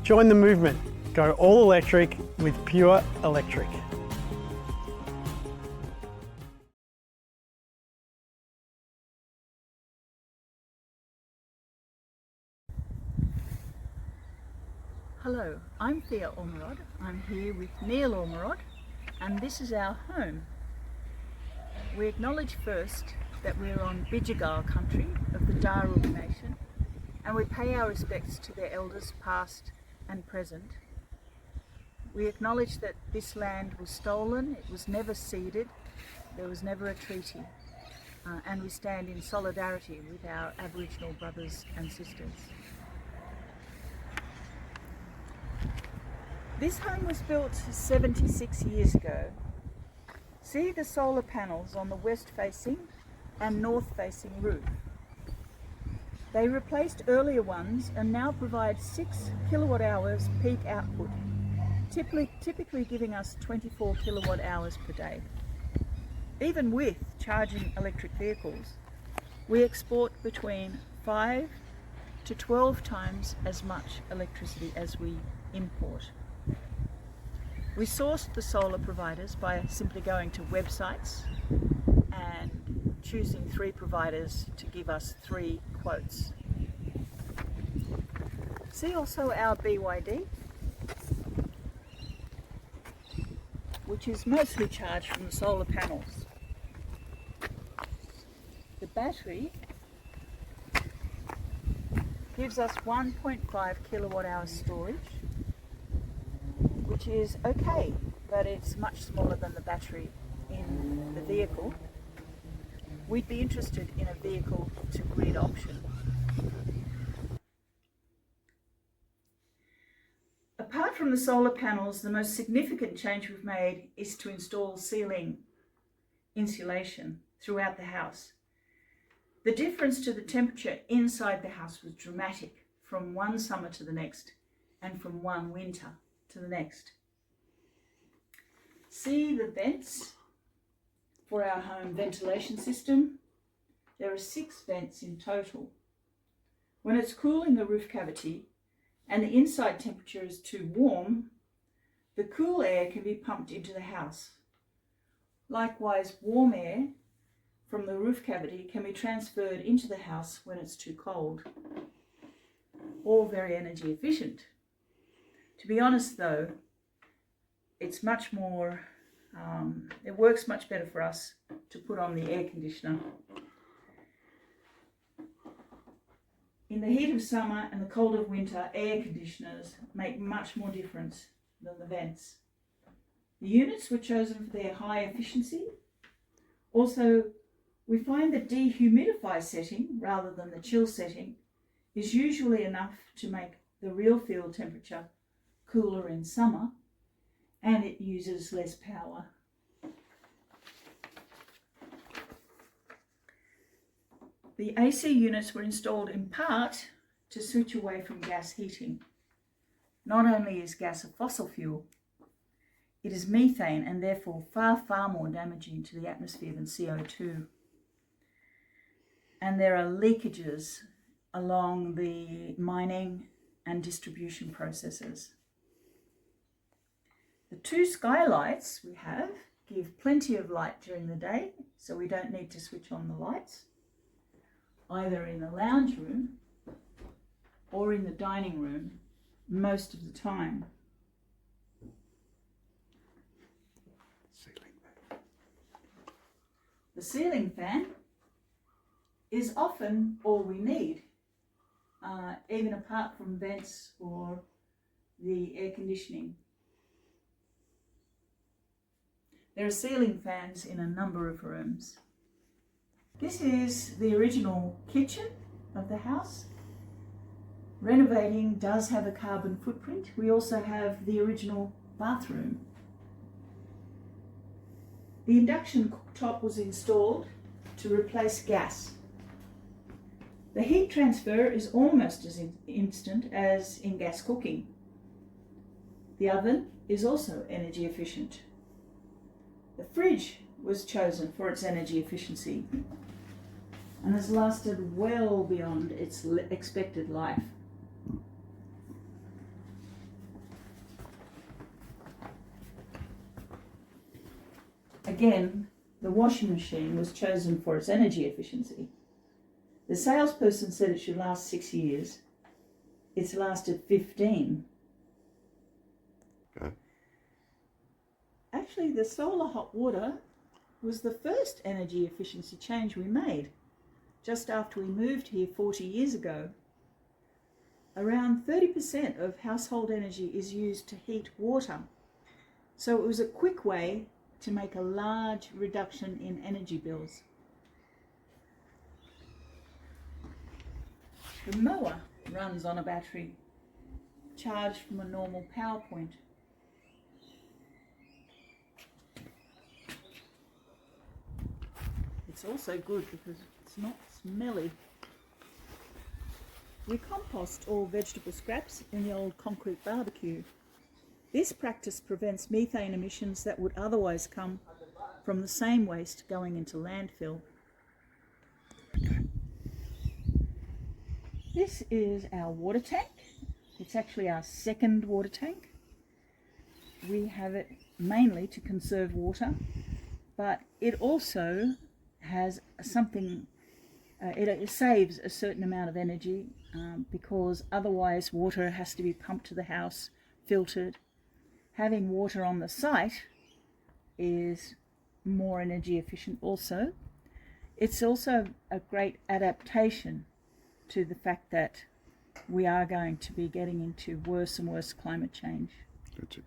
Join the movement. Go all electric with Pure Electric. Hello, I'm Thea Ormerod. I'm here with Neil Ormerod, and this is our home. We acknowledge first that we're on Bidjigal country of the Darug Nation, and we pay our respects to their elders past and present. We acknowledge that this land was stolen, it was never ceded, there was never a treaty, and we stand in solidarity with our Aboriginal brothers and sisters. This home was built 76 years ago. See the solar panels on the west-facing and north-facing roof. They replaced earlier ones and now provide 6 kilowatt hours peak output, typically giving us 24 kilowatt hours per day. Even with charging electric vehicles, we export between 5 to 12 times as much electricity as we import. We sourced the solar providers by simply going to websites and choosing 3 providers to give us 3 quotes. See also our BYD, which is mostly charged from the solar panels. The battery gives us 1.5 kilowatt hours storage, which is okay, but it's much smaller than the battery in the vehicle. We'd be interested in a vehicle to grid option. Apart from the solar panels, the most significant change we've made is to install ceiling insulation throughout the house. The difference to the temperature inside the house was dramatic from one summer to the next and from one winter to the next. See the vents for our home ventilation system. There are 6 vents in total. When it's cool in the roof cavity and the inside temperature is too warm, the cool air can be pumped into the house. Likewise, warm air from the roof cavity can be transferred into the house when it's too cold. All very energy efficient. To be honest though, it's much more, it works much better for us to put on the air conditioner. In the heat of summer and the cold of winter, air conditioners make much more difference than the vents. The units were chosen for their high efficiency. Also, we find the dehumidify setting, rather than the chill setting, is usually enough to make the real field temperature cooler in summer, and it uses less power. The AC units were installed in part to switch away from gas heating. Not only is gas a fossil fuel, it is methane and therefore far more damaging to the atmosphere than CO2. And there are leakages along the mining and distribution processes. The 2 skylights we have give plenty of light during the day, so we don't need to switch on the lights, either in the lounge room or in the dining room most of the time. The ceiling fan is often all we need, even apart from vents or the air conditioning. There are ceiling fans in a number of rooms. This is the original kitchen of the house. Renovating does have a carbon footprint. We also have the original bathroom. The induction cooktop was installed to replace gas. The heat transfer is almost as instant as in gas cooking. The oven is also energy efficient. The fridge was chosen for its energy efficiency and has lasted well beyond its expected life. Again, the washing machine was chosen for its energy efficiency. The salesperson said it should last 6 years. It's lasted 15. Okay. Actually, the solar hot water was the first energy efficiency change we made, just after we moved here 40 years ago. Around 30% of household energy is used to heat water, so it was a quick way to make a large reduction in energy bills. The mower runs on a battery, charged from a normal power point. It's also good because it's not smelly. We compost all vegetable scraps in the old concrete barbecue. This practice prevents methane emissions that would otherwise come from the same waste going into landfill. This is our water tank. It's actually our second water tank. We have it mainly to conserve water, but it also has something, it saves a certain amount of energy because otherwise water has to be pumped to the house, filtered. Having water on the site is more energy efficient also. It's also a great adaptation to the fact that we are going to be getting into worse and worse climate change. That's it.